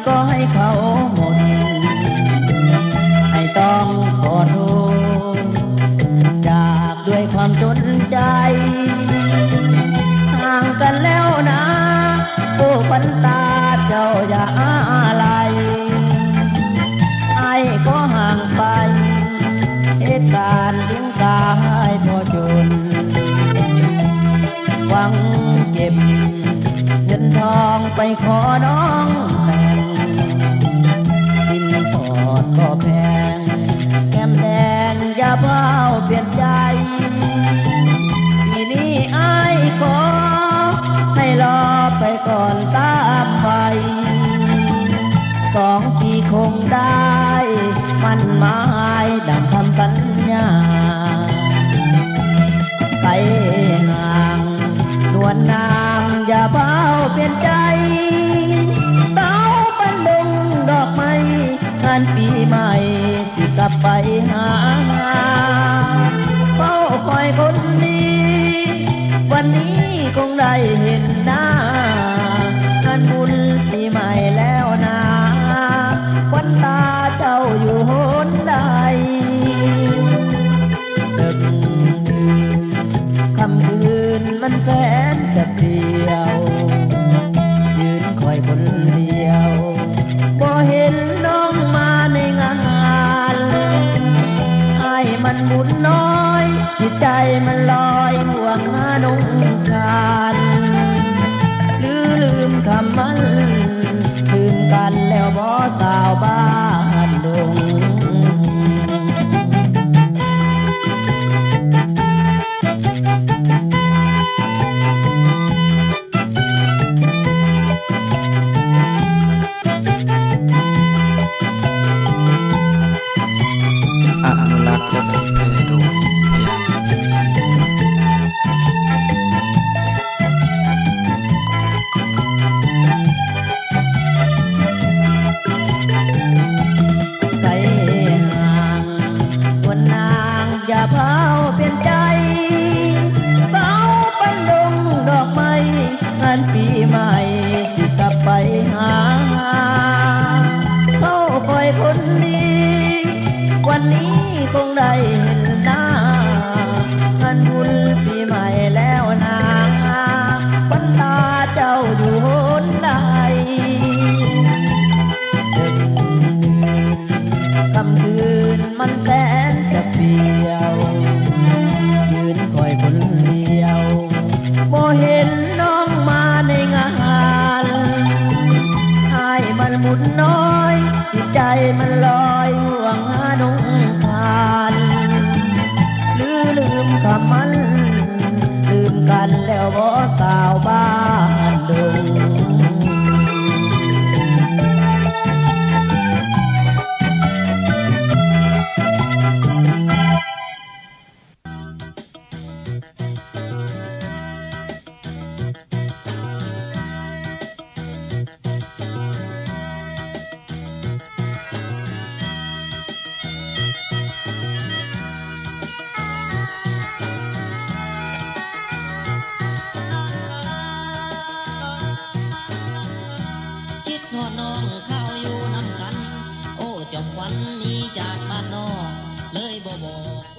ก็ให้เขาหมดให้ต้องขอโทษจากด้วยความสนใจห่างกันแล้วนะโอ้ขวัญตาเจ้าอย่าอะไรไอ้ก็ห่างไปเหตุการณ์ถึงกายพอจนหวังเก็บเงินทองไปขอน้องแต่งสินสอดก็แพงแก้มแดงอย่าเพ้าเปลี่ยนใจทีนี้อ้ายขอให้รอไปก่อนตามไปสองทีคงได้มันหมายดังคำสัญญาไกลห่างนวลนางอย่าเพ้าเปลี่ยนใจเต้าปันดงดอกไม้งานปีใหม่สิกลับไปหาเฝ้าคอยคนดีวันนี้คงได้เห็นหน้างานบุญปีใหม่แล้วนะขวัญตาเจ้าอยู่หนใดดึกคำคืนมันแสนจะเปลี่ยวยืนคอยคนเดียวก็เห็นน้องมาในงานไอ้มันบุญน้อยจิตใจมันลอยห่วงหาหนุ่งคานลืมคำมันคืนกันแล้วบ่สาวบ้านดงอนุรักษ์และเผยแพร่โดยพยานพิมพ์ไกลห่างวันนางอย่าเพ้าเปลี่ยนใจเฝ้าปันดงดอกไม้งานปีใหม่สิกลับไปหาเขาคอยคนดีวันนี้คงได้เห็นหน้างานบุญปีใหม่แล้วนะขวัญตาเจ้าอยู่หนใดคำคืนมันแสนจะเปลี่ยวยืนคอยคนเดียวบ่เห็นน้องมาในงานไอ้มันบุญน้อยจิตใจมันลอยห่วงหานุ่งทานลืมคำมันลืมกันแล้วบ่สาวบ้านดงคิดฮอดน้องเข้าอยู่นำกันโอ้จอมขวัญหนีจากบ้านนอกเลยบ่บอก